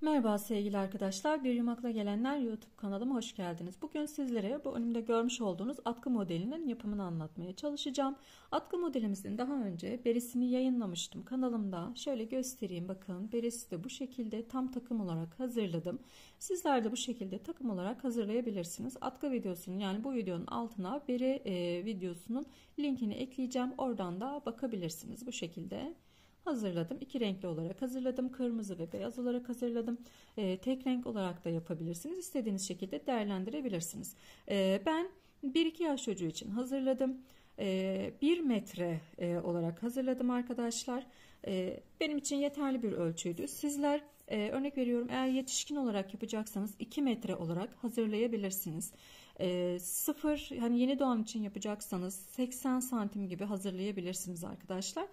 Merhaba sevgili arkadaşlar, Bir Yumakla Gelenler YouTube kanalıma hoş geldiniz. Bugün sizlere bu önümde görmüş olduğunuz atkı modelinin yapımını anlatmaya çalışacağım. Atkı modelimizin daha önce beresini yayınlamıştım kanalımda. Şöyle göstereyim, bakın beresi de bu şekilde tam takım olarak hazırladım. Sizler de bu şekilde takım olarak hazırlayabilirsiniz. Atkı videosunun, yani bu videonun altına bere videosunun linkini ekleyeceğim. Oradan da bakabilirsiniz bu şekilde. Hazırladım. İki renkli olarak hazırladım. Kırmızı ve beyaz olarak hazırladım. Tek renk olarak da yapabilirsiniz. İstediğiniz şekilde değerlendirebilirsiniz. Ben 1-2 yaş çocuğu için hazırladım. 1 metre olarak hazırladım arkadaşlar. Benim için yeterli bir ölçüydü. Sizler örnek veriyorum, eğer yetişkin olarak yapacaksanız 2 metre olarak hazırlayabilirsiniz. 0, hani yeni doğan için yapacaksanız 80 santim gibi hazırlayabilirsiniz arkadaşlar.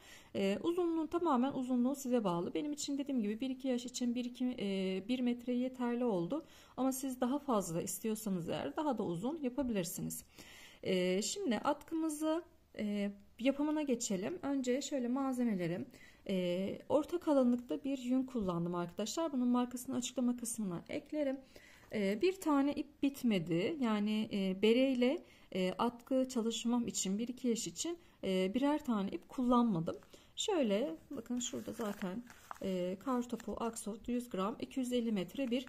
Uzunluğu tamamen uzunluğu size bağlı. Benim için dediğim gibi 1-2 yaş için 1 metre yeterli oldu. Ama siz daha fazla istiyorsanız eğer daha da uzun yapabilirsiniz. Şimdi atkımızı yapımına geçelim. Önce şöyle malzemelerim. Orta kalınlıkta bir yün kullandım arkadaşlar. Bunun markasını açıklama kısmına eklerim. Bir tane ip bitmedi. Yani bereyle atkı çalışmam için 1-2 yaş için birer tane ip kullanmadım. Şöyle bakın, şurada zaten Kartopu Aksot 100 gram 250 metre bir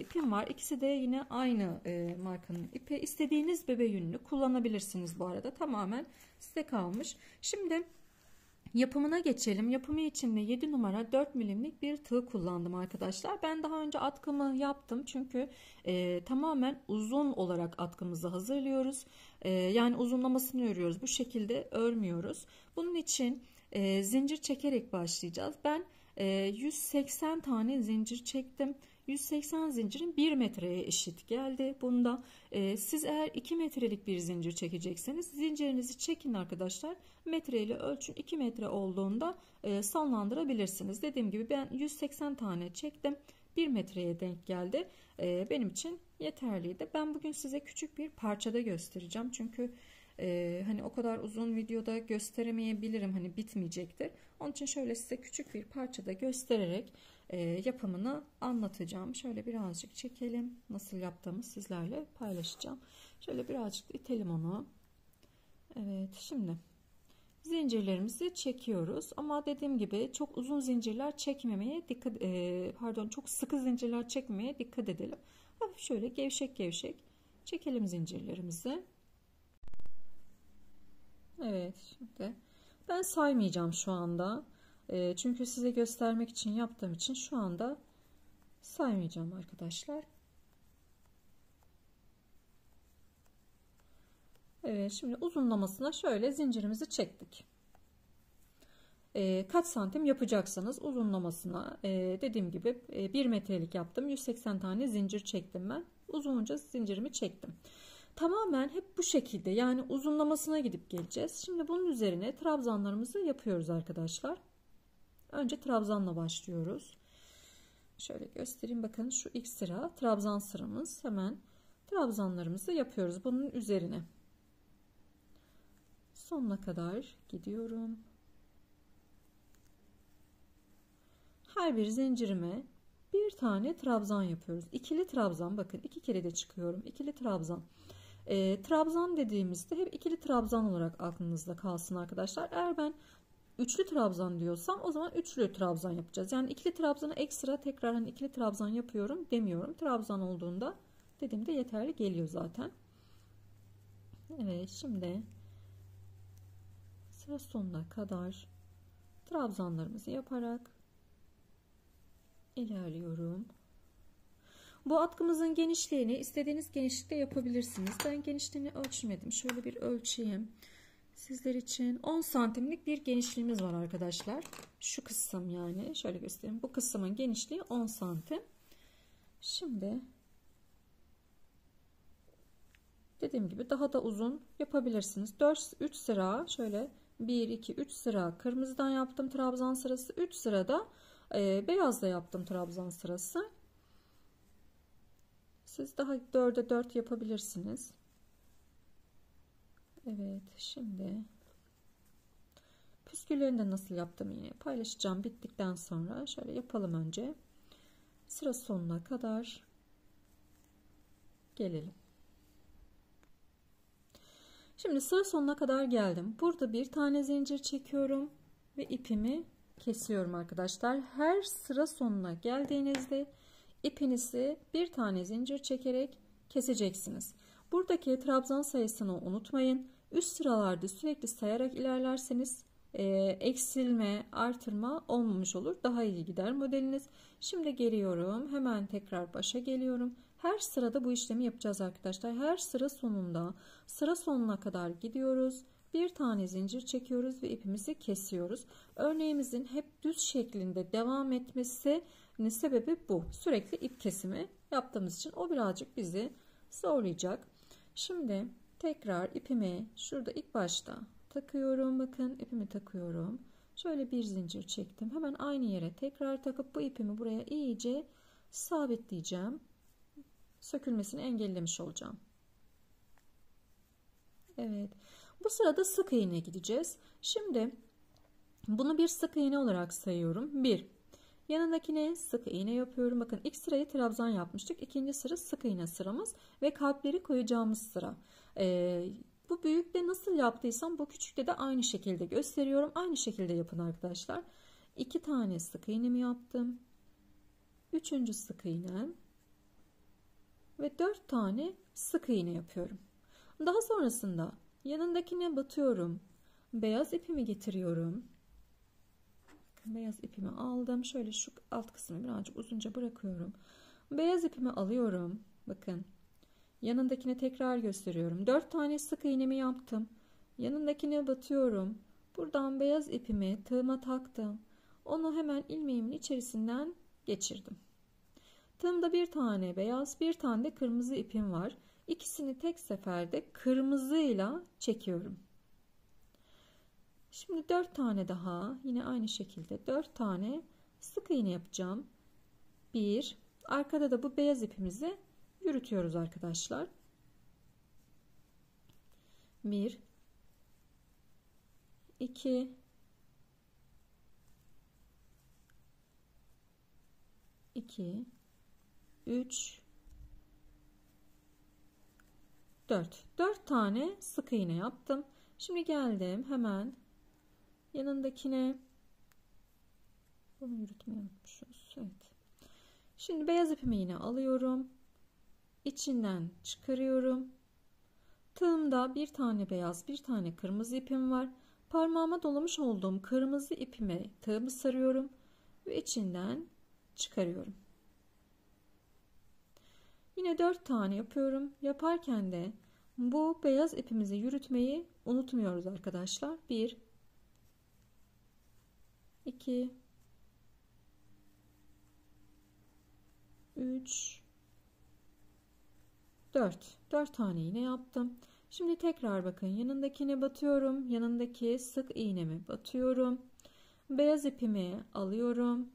ipim var. İkisi de yine aynı markanın ipi. İstediğiniz bebe yününü kullanabilirsiniz bu arada. Tamamen size kalmış. Şimdi yapımına geçelim. Yapımı için de 7 numara 4 milimlik bir tığ kullandım arkadaşlar. Ben daha önce atkımı yaptım. Çünkü tamamen uzun olarak atkımızı hazırlıyoruz. Yani uzunlamasını örüyoruz. Bu şekilde örmüyoruz. Bunun için zincir çekerek başlayacağız. Ben 180 tane zincir çektim. 180 zincirin 1 metreye eşit geldi. Bunda siz eğer 2 metrelik bir zincir çekecekseniz zincirinizi çekin arkadaşlar. Metreyle ölçün. 2 metre olduğunda sonlandırabilirsiniz. Dediğim gibi ben 180 tane çektim. 1 metreye denk geldi. Benim için yeterliydi. Ben bugün size küçük bir parçada göstereceğim. Çünkü hani o kadar uzun videoda gösteremeyebilirim. Hani bitmeyecektir. Onun için şöyle size küçük bir parçada göstererek yapımını anlatacağım. Şöyle birazcık çekelim. Nasıl yaptığımı sizlerle paylaşacağım. Şöyle birazcık itelim onu. Evet, şimdi zincirlerimizi çekiyoruz. Ama dediğim gibi çok uzun zincirler çekmemeye dikkat, çok sıkı zincirler çekmemeye dikkat edelim. Hafif şöyle gevşek gevşek çekelim zincirlerimizi. Evet, şimdi ben saymayacağım şu anda. Çünkü size göstermek için yaptığım için şu anda saymayacağım arkadaşlar. Evet, şimdi uzunlamasına şöyle zincirimizi çektik. Kaç santim yapacaksanız uzunlamasına dediğim gibi 1 metrelik yaptım. 180 tane zincir çektim ben. Uzunca zincirimi çektim. Tamamen hep bu şekilde, yani uzunlamasına gidip geleceğiz. Şimdi bunun üzerine trabzanlarımızı yapıyoruz arkadaşlar. Önce trabzanla başlıyoruz. Şöyle göstereyim, bakın şu ilk sıra trabzan sıramız. Hemen trabzanlarımızı yapıyoruz bunun üzerine. Sonuna kadar gidiyorum. Her bir zincirime bir tane trabzan yapıyoruz. İkili trabzan, bakın 2 kere de çıkıyorum. İkili trabzan. Trabzan dediğimizde hep ikili trabzan olarak aklınızda kalsın arkadaşlar. Eğer ben üçlü trabzan diyorsam o zaman üçlü trabzan yapacağız. Yani ikili trabzanı ekstra tekrar hani ikili trabzan yapıyorum demiyorum. Trabzan olduğunda dediğimde yeterli geliyor zaten. Evet, şimdi sıra sonuna kadar trabzanlarımızı yaparak ilerliyorum. Bu atkımızın genişliğini istediğiniz genişlikte yapabilirsiniz. Ben genişliğini ölçmedim. Şöyle bir ölçeyim. Sizler için 10 santimlik bir genişliğimiz var arkadaşlar. Şu kısım, yani şöyle göstereyim. Bu kısmın genişliği 10 santim. Şimdi dediğim gibi daha da uzun yapabilirsiniz. 3 sıra şöyle 1 2 3 sıra kırmızıdan yaptım trabzan sırası. 3 sırada beyazla yaptım trabzan sırası. Siz daha 4'e 4 yapabilirsiniz. Evet, şimdi püsküllerini de nasıl yaptım yine paylaşacağım bittikten sonra. Şöyle yapalım önce. sıra sonuna kadar gelelim. Şimdi sıra sonuna kadar geldim. Burada bir tane zincir çekiyorum ve ipimi kesiyorum arkadaşlar. Her sıra sonuna geldiğinizde ipinizi bir tane zincir çekerek keseceksiniz. Buradaki trabzan sayısını unutmayın. Üst sıralarda sürekli sayarak ilerlerseniz eksilme, artırma olmamış olur. Daha iyi gider modeliniz. Şimdi geliyorum. Hemen tekrar başa geliyorum. Her sırada bu işlemi yapacağız arkadaşlar. Her sıra sonunda sıra sonuna kadar gidiyoruz. Bir tane zincir çekiyoruz ve ipimizi kesiyoruz. Örneğimizin hep düz şeklinde devam etmesinin sebebi bu. Sürekli ip kesimi yaptığımız için o birazcık bizi zorlayacak. Şimdi tekrar ipimi şurada ilk başta takıyorum. Bakın ipimi takıyorum. Şöyle bir zincir çektim. Hemen aynı yere tekrar takıp bu ipimi buraya iyice sabitleyeceğim. Sökülmesini engellemiş olacağım. Evet. Bu sırada sık iğne gideceğiz. Şimdi bunu bir sık iğne olarak sayıyorum. 1. Yanındakine sık iğne yapıyorum. Bakın ilk sırayı trabzan yapmıştık. İkinci sıra sık iğne sıramız ve kalpleri koyacağımız sıra. Bu büyükte nasıl yaptıysam bu küçükte de aynı şekilde gösteriyorum. Aynı şekilde yapın arkadaşlar. 2 tane sık iğnemi yaptım. 3. sık iğnem ve 4 tane sık iğne yapıyorum. Daha sonrasında yanındakine batıyorum. Beyaz ipimi getiriyorum. Beyaz ipimi aldım. Şöyle şu alt kısmını birazcık uzunca bırakıyorum. Beyaz ipimi alıyorum. Bakın. Yanındakine tekrar gösteriyorum. 4 tane sık iğnemi yaptım. Yanındakine batıyorum. Buradan beyaz ipimi tığıma taktım. Onu hemen ilmeğimin içerisinden geçirdim. Tığımda bir tane beyaz, bir tane de kırmızı ipim var. İkisini tek seferde kırmızıyla çekiyorum. Şimdi 4 tane daha yine aynı şekilde 4 tane sık iğne yapacağım. 1. Arkada da bu beyaz ipimizi yürütüyoruz arkadaşlar. 1 2 2 3 4 tane sık iğne yaptım. Şimdi geldim hemen yanındakine, bunu yürütmeyi unutmuşuz. Evet. Şimdi beyaz ipimi yine alıyorum. İçinden çıkarıyorum. Tığımda bir tane beyaz, bir tane kırmızı ipim var. Parmağıma dolamış olduğum kırmızı ipime tığımı sarıyorum ve içinden çıkarıyorum. Yine 4 tane yapıyorum. Yaparken de bu beyaz ipimizi yürütmeyi unutmuyoruz arkadaşlar. 1 2 3 4 tane iğne yaptım. Şimdi tekrar bakın yanındakine batıyorum. Yanındaki sık iğnemi batıyorum. Beyaz ipimi alıyorum.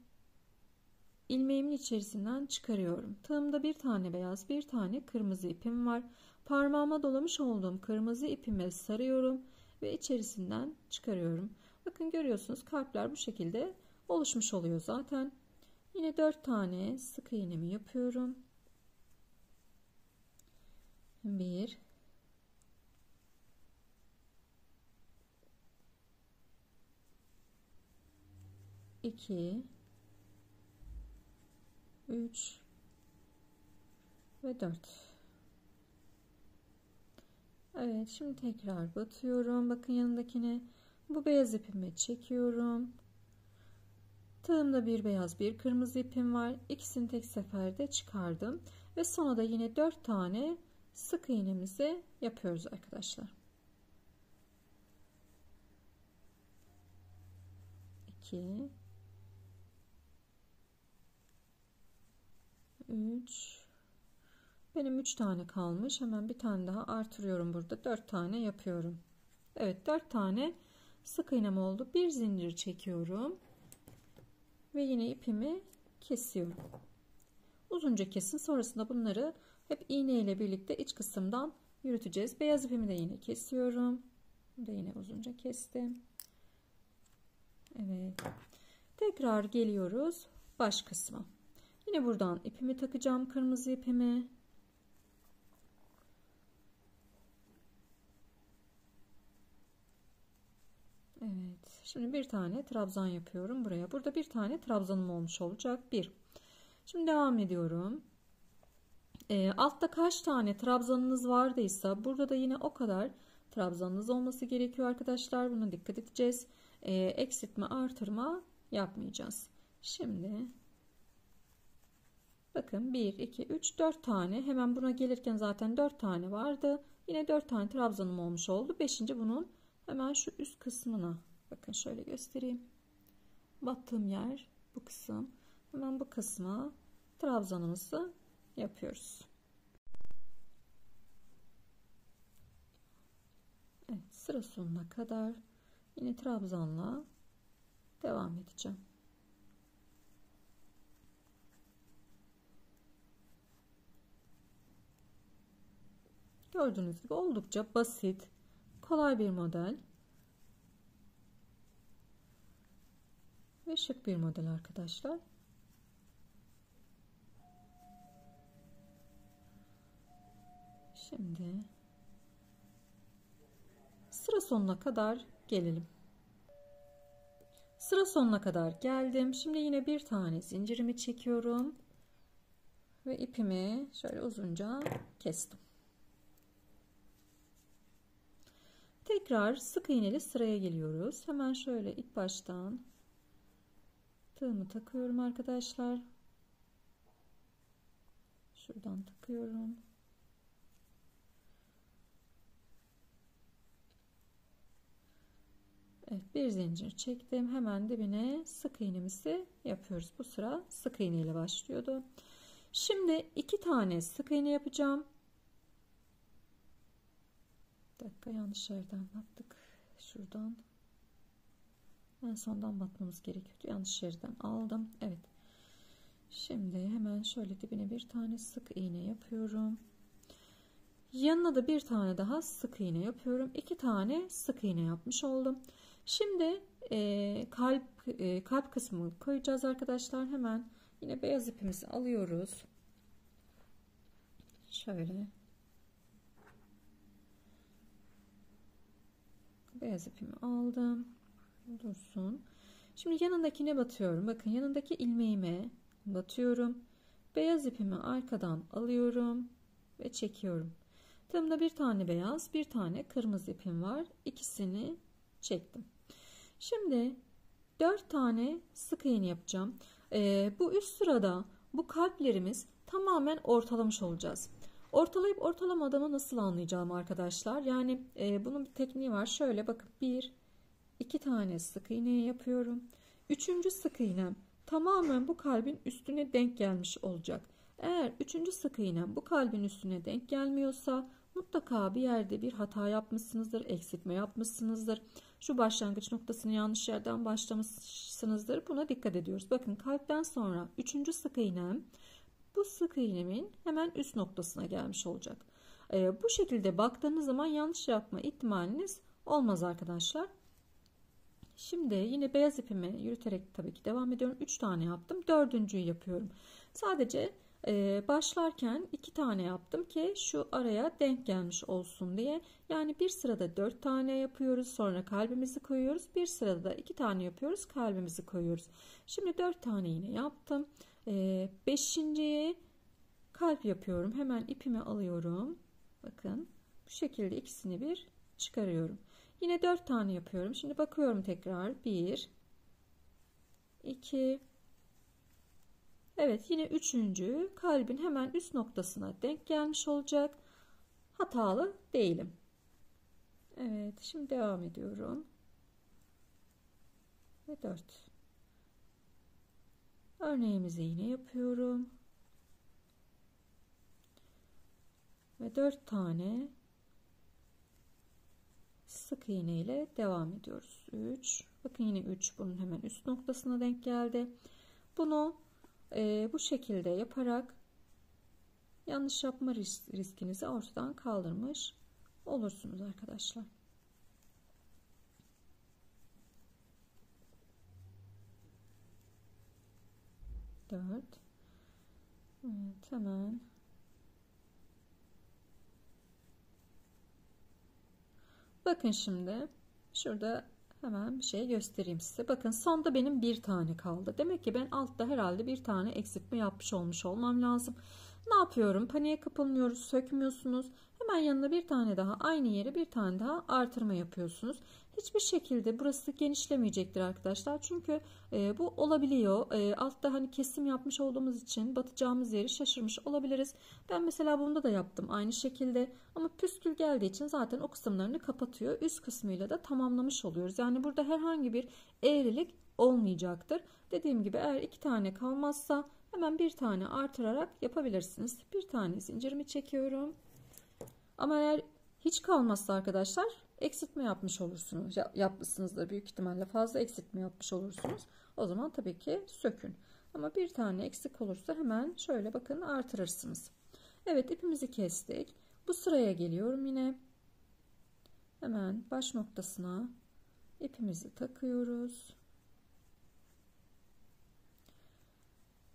İlmeğimin içerisinden çıkarıyorum. Tığımda bir tane beyaz, bir tane kırmızı ipim var. Parmağıma dolamış olduğum kırmızı ipime sarıyorum ve içerisinden çıkarıyorum. Bakın görüyorsunuz kalpler bu şekilde oluşmuş oluyor zaten. Yine 4 tane sık iğnemi yapıyorum. 1 2 3 ve 4. Evet, şimdi tekrar batıyorum. Bakın yanındakine bu beyaz ipimi çekiyorum. Tığımda bir beyaz, bir kırmızı ipim var. İkisini tek seferde çıkardım ve sonra da yine 4 tane sık iğnemizi yapıyoruz arkadaşlar. 2 3 Benim 3 tane kalmış. Hemen bir tane daha artırıyorum burada. 4 tane yapıyorum. Evet, 4 tane sık iğnem oldu. Bir zincir çekiyorum. Ve yine ipimi kesiyorum. Uzunca kesin. Sonrasında bunları hep iğne ile birlikte iç kısımdan yürüteceğiz. Beyaz ipimi de yine kesiyorum. Bunu da yine uzunca kestim. Evet. Tekrar geliyoruz baş kısma. Yine buradan ipimi takacağım, kırmızı ipimi. Evet, şimdi bir tane trabzan yapıyorum buraya. Burada bir tane trabzanım olmuş olacak. Bir. Şimdi devam ediyorum. Altta kaç tane trabzanınız vardıysa burada da yine o kadar trabzanınız olması gerekiyor arkadaşlar. Buna dikkat edeceğiz. Eksiltme, artırma yapmayacağız. Şimdi bakın 1, 2, 3, 4 tane. Hemen buna gelirken zaten 4 tane vardı. Yine 4 tane trabzanım olmuş oldu. 5. bunun hemen şu üst kısmına. Bakın şöyle göstereyim. Battığım yer bu kısım. Hemen bu kısma trabzanımızı yapıyoruz. Evet, sıra sonuna kadar yine trabzanla devam edeceğim. Gördüğünüz gibi oldukça basit, kolay bir model ve şık bir model arkadaşlar. Şimdi sıra sonuna kadar gelelim. Sıra sonuna kadar geldim. Şimdi yine bir tane zincirimi çekiyorum ve ipimi şöyle uzunca kestim. Tekrar sık iğneli sıraya geliyoruz. Hemen şöyle ilk baştan tığımı takıyorum arkadaşlar. Şuradan takıyorum. Evet, bir zincir çektim. Hemen dibine sık iğnemizi yapıyoruz. Bu sıra sık iğne ile başlıyordu. Şimdi 2 tane sık iğne yapacağım. Bir dakika, yanlış yerden battık. Şuradan. En sondan batmamız gerekiyordu. Yanlış yerden aldım. Evet. Şimdi hemen şöyle dibine bir tane sık iğne yapıyorum. Yanına da bir tane daha sık iğne yapıyorum. 2 tane sık iğne yapmış oldum. Şimdi kalp kısmını koyacağız arkadaşlar. Hemen yine beyaz ipimizi alıyoruz. Şöyle beyaz ipimi aldım. Dursun. Şimdi yanındakine batıyorum. Bakın, yanındaki ilmeğime batıyorum. Beyaz ipimi arkadan alıyorum ve çekiyorum. Tığımda bir tane beyaz, bir tane kırmızı ipim var. İkisini çektim. Şimdi 4 tane sık iğne yapacağım. Bu üst sırada bu kalplerimiz tamamen ortalamış olacağız. Ortalayıp ortalamadığımı nasıl anlayacağım arkadaşlar? Yani bunun bir tekniği var. Şöyle bakın, 1, 2 tane sık iğne yapıyorum. 3. sık iğnem tamamen bu kalbin üstüne denk gelmiş olacak. Eğer 3. sık iğnem bu kalbin üstüne denk gelmiyorsa mutlaka bir yerde bir hata yapmışsınızdır, eksiltme yapmışsınızdır. Şu başlangıç noktasını yanlış yerden başlamışsınızdır. Buna dikkat ediyoruz. Bakın, kalpten sonra 3. sık iğnem bu sık iğnemin hemen üst noktasına gelmiş olacak. Bu şekilde baktığınız zaman yanlış yapma ihtimaliniz olmaz arkadaşlar. Şimdi yine beyaz ipimi yürüterek tabii ki devam ediyorum. 3 tane yaptım. 4.'yü yapıyorum. Sadece başlarken 2 tane yaptım ki şu araya denk gelmiş olsun diye. Yani bir sırada 4 tane yapıyoruz. Sonra kalbimizi koyuyoruz. Bir sırada da 2 tane yapıyoruz. Kalbimizi koyuyoruz. Şimdi 4 tane yine yaptım. 5.'yi kalp yapıyorum. Hemen ipimi alıyorum. Bakın, bu şekilde ikisini bir çıkarıyorum. Yine 4 tane yapıyorum. Şimdi bakıyorum tekrar. 1, 2, evet, yine 3. kalbin hemen üst noktasına denk gelmiş olacak. Hatalı değilim. Evet, şimdi devam ediyorum. Ve 4. Örneğimizi yine yapıyorum. Ve 4 tane sık iğne ile devam ediyoruz. 3. Bakın, yine 3 bunun hemen üst noktasına denk geldi. Bunu bu şekilde yaparak yanlış yapma riskinizi ortadan kaldırmış olursunuz arkadaşlar. 4. Evet, hemen bakın şimdi şurada hemen bir şey göstereyim size. Bakın sonda benim bir tane kaldı. Demek ki ben altta herhalde bir tane eksiltme yapmış olmam lazım. Ne yapıyorum? Paniğe kapılmıyoruz, sökmüyorsunuz. Hemen yanına bir tane daha, aynı yere bir tane daha artırma yapıyorsunuz. Hiçbir şekilde burası genişlemeyecektir arkadaşlar. Çünkü bu olabiliyor. Altta hani kesim yapmış olduğumuz için batacağımız yeri şaşırmış olabiliriz. Ben mesela bunda da yaptım aynı şekilde. Ama püskül geldiği için zaten o kısımlarını kapatıyor. Üst kısmıyla da tamamlamış oluyoruz. Yani burada herhangi bir eğrilik olmayacaktır. Dediğim gibi eğer iki tane kalmazsa hemen bir tane artırarak yapabilirsiniz. Bir tane zincirimi çekiyorum. Ama eğer hiç kalmazsa arkadaşlar eksiltme yapmış olursunuz. Yapmışsınızdır büyük ihtimalle, fazla eksiltme yapmış olursunuz. O zaman tabii ki sökün. Ama bir tane eksik olursa hemen şöyle bakın artırırsınız. Evet, ipimizi kestik. Bu sıraya geliyorum yine. Hemen baş noktasına ipimizi takıyoruz.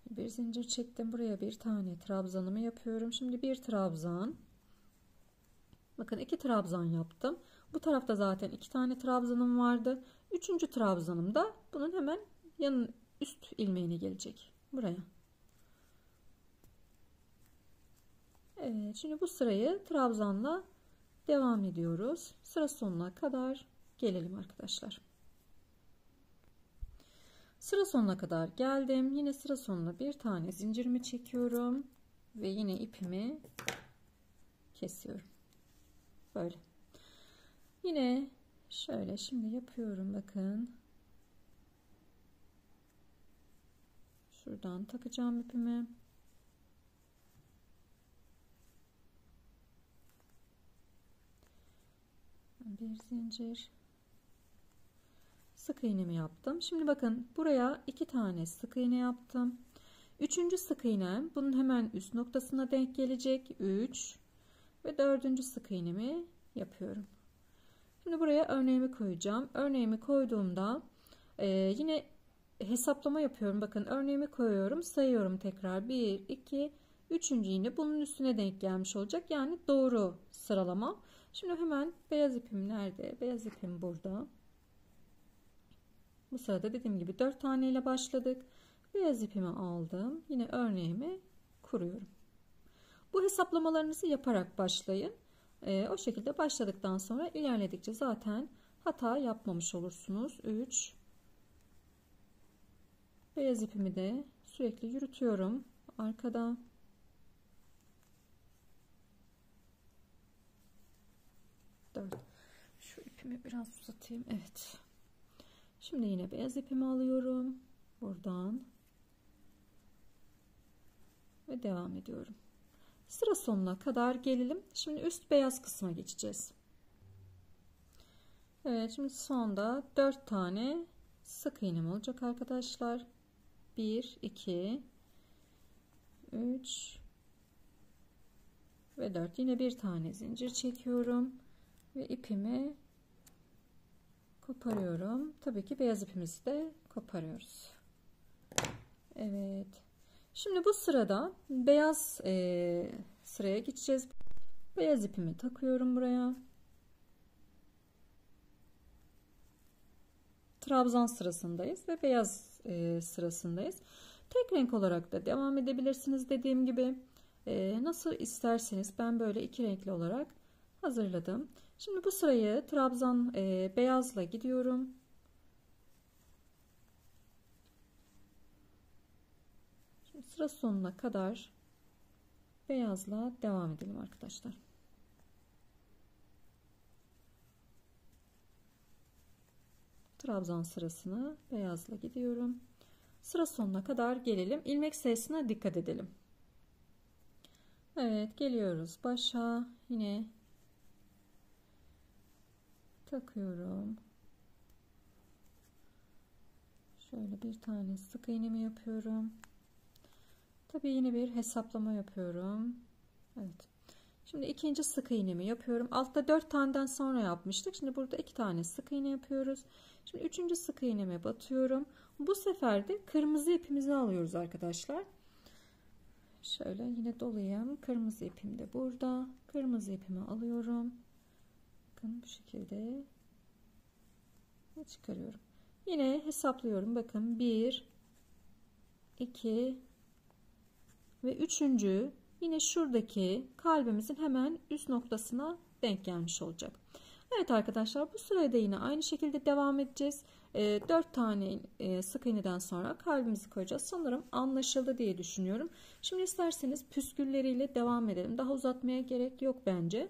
Bir zincir çektim. Buraya bir tane trabzanımı yapıyorum. Şimdi bir trabzan. Bakın iki trabzan yaptım. Bu tarafta zaten iki tane trabzanım vardı. Üçüncü trabzanım da bunun hemen üst ilmeğine gelecek. Buraya. Evet, şimdi bu sırayı trabzanla devam ediyoruz. Sıra sonuna kadar gelelim arkadaşlar. Sıra sonuna kadar geldim. Yine sıra sonuna bir tane zincirimi çekiyorum ve yine ipimi kesiyorum. Böyle. Yine şöyle şimdi yapıyorum, bakın. Şuradan takacağım ipimi. Bir zincir. Sık iğnemi yaptım. Şimdi bakın buraya iki tane sık iğne yaptım. Üçüncü sık iğnem bunun hemen üst noktasına denk gelecek. 3 ve dördüncü sık iğnemi yapıyorum. Şimdi buraya örneğimi koyacağım. Örneğimi koyduğumda yine hesaplama yapıyorum. Bakın örneğimi koyuyorum, sayıyorum tekrar. 1, 2, 3. iğne bunun üstüne denk gelmiş olacak. Yani doğru sıralama. Şimdi hemen beyaz ipim nerede? Beyaz ipim burada. Bu sırada dediğim gibi 4 tane ile başladık. Beyaz ipimi aldım. Yine örneğimi kuruyorum. Bu hesaplamalarınızı yaparak başlayın. O şekilde başladıktan sonra ilerledikçe zaten hata yapmamış olursunuz. 3. Beyaz ipimi de sürekli yürütüyorum arkada. Şu ipimi biraz uzatayım. Evet. Şimdi yine beyaz ipimi alıyorum. Buradan. Ve devam ediyorum. Sıra sonuna kadar gelelim. Şimdi üst beyaz kısma geçeceğiz. Evet, şimdi sonda 4 tane sık iğnem olacak arkadaşlar. 1, 2, 3 ve 4. Yine bir tane zincir çekiyorum ve ipimi koparıyorum. Tabii ki beyaz ipimizi de koparıyoruz. Evet. Şimdi bu sırada beyaz sıraya geçeceğiz. Beyaz ipimi takıyorum buraya. Trabzan sırasındayız ve beyaz sırasındayız. Tek renk olarak da devam edebilirsiniz dediğim gibi. Nasıl isterseniz ben böyle iki renkli olarak hazırladım. Şimdi bu sırayı trabzan beyazla gidiyorum. Şimdi sıra sonuna kadar beyazla devam edelim arkadaşlar. Trabzan sırasını beyazla gidiyorum. Sıra sonuna kadar gelelim. İlmek sayısına dikkat edelim. Evet, geliyoruz başa. Yine takıyorum. Şöyle bir tane sık iğnemi yapıyorum. Tabii yine bir hesaplama yapıyorum. Evet. Şimdi ikinci sık iğnemi yapıyorum. Altta 4 taneden sonra yapmıştık. Şimdi burada 2 tane sık iğne yapıyoruz. Şimdi üçüncü sık iğneme batıyorum. Bu sefer de kırmızı ipimizi alıyoruz arkadaşlar. Şöyle yine dolayayım. Kırmızı ipim de burada. Kırmızı ipimi alıyorum. Bakın bu şekilde çıkarıyorum. Yine hesaplıyorum. Bakın 1, 2 ve 3. Yine şuradaki kalbimizin hemen üst noktasına denk gelmiş olacak. Evet arkadaşlar, bu sırada yine aynı şekilde devam edeceğiz. 4 tane sık iğneden sonra kalbimizi koyacağız. Sanırım anlaşıldı diye düşünüyorum. Şimdi isterseniz püskülleriyle devam edelim. Daha uzatmaya gerek yok bence.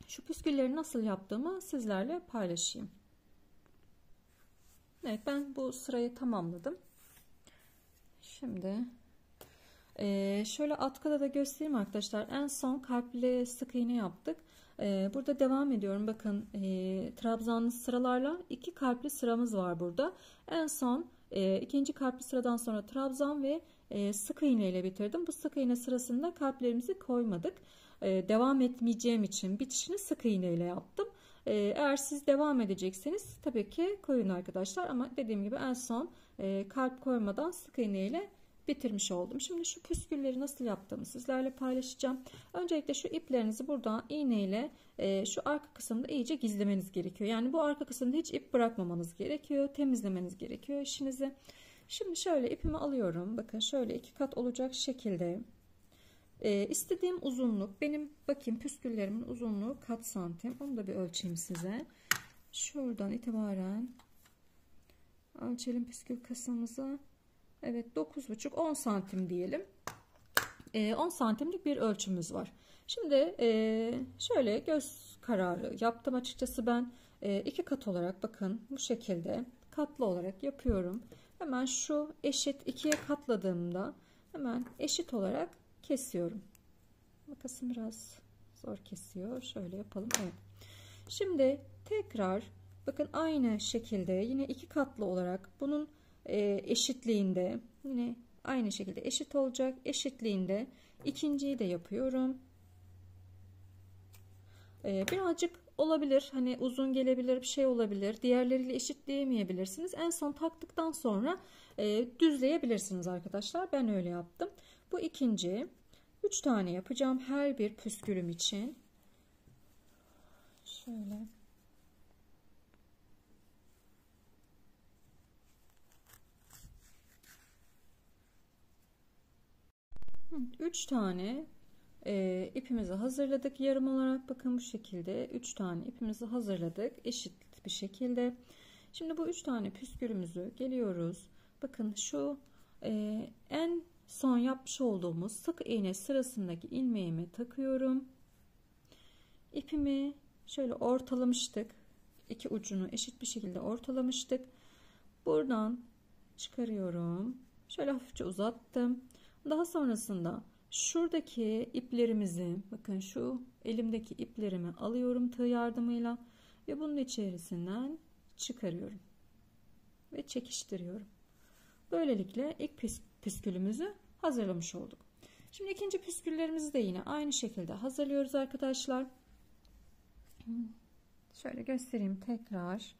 Şu püskülleri nasıl yaptığımı sizlerle paylaşayım. Evet, ben bu sırayı tamamladım. Şimdi şöyle atkıda da göstereyim arkadaşlar. En son kalpli sık iğne yaptık. Burada devam ediyorum. Bakın trabzanlı sıralarla 2 kalpli sıramız var burada. En son ikinci kalpli sıradan sonra trabzan ve sık iğne ile bitirdim. Bu sık iğne sırasında kalplerimizi koymadık. Devam etmeyeceğim için bitişini sık iğne ile yaptım. Eğer siz devam edecekseniz tabii ki koyun arkadaşlar. Ama dediğim gibi en son kalp koymadan sık iğne ile bitirmiş oldum. Şimdi şu püskülleri nasıl yaptığımı sizlerle paylaşacağım. Öncelikle şu iplerinizi buradan iğne ile şu arka kısımda iyice gizlemeniz gerekiyor. Yani bu arka kısımda hiç ip bırakmamanız gerekiyor. Temizlemeniz gerekiyor işinizi. Şimdi şöyle ipimi alıyorum. Bakın şöyle 2 kat olacak şekilde. İstediğim uzunluk, benim bakayım püsküllerimin uzunluğu kaç santim, onu da bir ölçeyim size. Şuradan itibaren ölçelim püskül kısmımızı. Evet, 9,5-10 santim diyelim. 10 santimlik bir ölçümüz var. Şimdi şöyle göz kararı yaptım açıkçası ben. 2 kat olarak bakın bu şekilde katlı olarak yapıyorum. Hemen şu eşit 2'ye katladığımda hemen eşit olarak kesiyorum. Makasım biraz zor kesiyor. Şöyle yapalım. Evet. Şimdi tekrar bakın aynı şekilde yine 2 katlı olarak bunun eşitliğinde yine aynı şekilde eşit olacak. Eşitliğinde ikinciyi de yapıyorum. Birazcık olabilir. Hani uzun gelebilir, bir şey olabilir. Diğerleriyle eşitleyemeyebilirsiniz. En son taktıktan sonra düzleyebilirsiniz arkadaşlar. Ben öyle yaptım. Bu ikinci. 3 tane yapacağım her bir püskülüm için. Şöyle. Üç tane ipimizi hazırladık yarım olarak. Bakın bu şekilde 3 tane ipimizi hazırladık eşit bir şekilde. Şimdi bu 3 tane püskülümüzü geliyoruz. Bakın şu en son yapmış olduğumuz sık iğne sırasındaki ilmeğimi takıyorum. İpimi şöyle ortalamıştık. İki ucunu eşit bir şekilde ortalamıştık. Buradan çıkarıyorum. Şöyle hafifçe uzattım. Daha sonrasında şuradaki iplerimizi, bakın şu elimdeki iplerimi alıyorum tığ yardımıyla ve bunun içerisinden çıkarıyorum ve çekiştiriyorum. Böylelikle ilk püskülümüzü hazırlamış olduk. Şimdi ikinci püsküllerimizi de yine aynı şekilde hazırlıyoruz arkadaşlar. Şöyle göstereyim tekrar.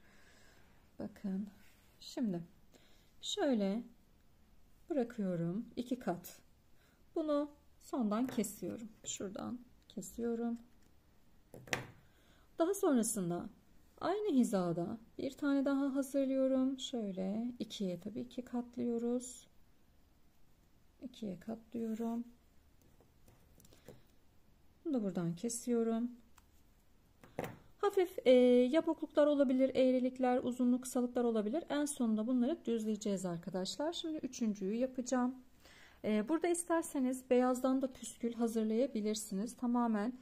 Bakın. Şimdi şöyle bırakıyorum. 2 kat. Bunu sondan kesiyorum. Şuradan kesiyorum. Daha sonrasında aynı hizada bir tane daha hazırlıyorum. Şöyle ikiye tabii ki katlıyoruz. 2'ye katlıyorum. Bunu da buradan kesiyorum. Hafif yamukluklar olabilir, eğrilikler, uzunluk, kısalıklar olabilir. En sonunda bunları düzleyeceğiz arkadaşlar. Şimdi üçüncüyü yapacağım. Burada isterseniz beyazdan da püskül hazırlayabilirsiniz. Tamamen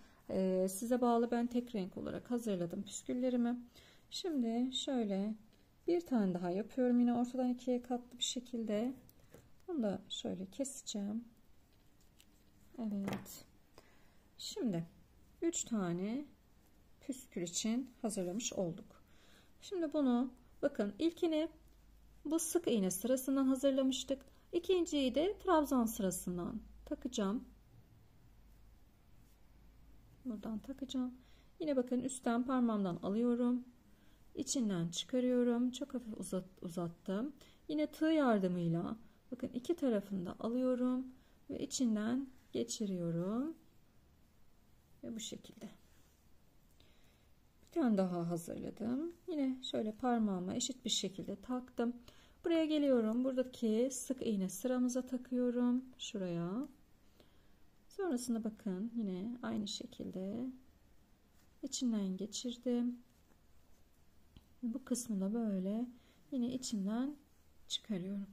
size bağlı. Ben tek renk olarak hazırladım püsküllerimi. Şimdi şöyle bir tane daha yapıyorum. Yine ortadan ikiye katlı bir şekilde. Bunu da şöyle keseceğim. Evet. Şimdi 3 tane püskül için hazırlamış olduk. Şimdi bunu bakın ilkini bu sık iğne sırasından hazırlamıştık. İkinciyi de trabzan sırasından takacağım. Buradan takacağım. Yine bakın üstten parmağımdan alıyorum. İçinden çıkarıyorum. Çok hafif uzattım. Yine tığ yardımıyla bakın iki tarafını da alıyorum ve içinden geçiriyorum ve bu şekilde. Bir tane daha hazırladım. Yine şöyle parmağıma eşit bir şekilde taktım. Buraya geliyorum. Buradaki sık iğne sıramıza takıyorum. Şuraya. Sonrasında bakın yine aynı şekilde içinden geçirdim. Bu kısmı da böyle yine içinden çıkarıyorum.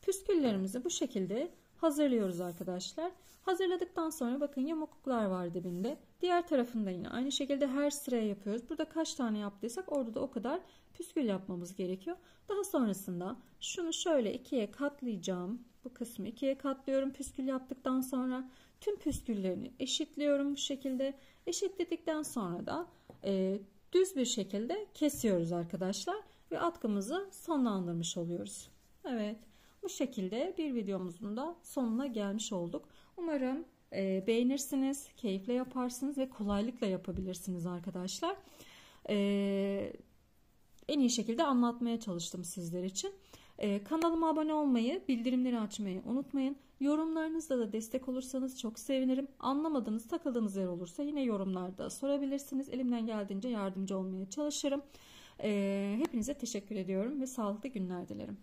Püsküllerimizi bu şekilde hazırlıyoruz arkadaşlar. Hazırladıktan sonra bakın yamukluklar var dibinde. Diğer tarafında yine aynı şekilde her sıraya yapıyoruz. Burada kaç tane yaptıysak orada da o kadar püskül yapmamız gerekiyor. Daha sonrasında şunu şöyle ikiye katlayacağım. Bu kısmı ikiye katlıyorum püskül yaptıktan sonra. Tüm püsküllerini eşitliyorum bu şekilde. Eşitledikten sonra da düz bir şekilde kesiyoruz arkadaşlar. Ve atkımızı sonlandırmış oluyoruz. Evet. Bu şekilde bir videomuzun da sonuna gelmiş olduk. Umarım beğenirsiniz, keyifle yaparsınız ve kolaylıkla yapabilirsiniz arkadaşlar. En iyi şekilde anlatmaya çalıştım sizler için. Kanalıma abone olmayı, bildirimleri açmayı unutmayın. Yorumlarınızla da destek olursanız çok sevinirim. Anlamadığınız, takıldığınız yer olursa yine yorumlarda sorabilirsiniz. Elimden geldiğince yardımcı olmaya çalışırım. Hepinize teşekkür ediyorum ve sağlıklı günler dilerim.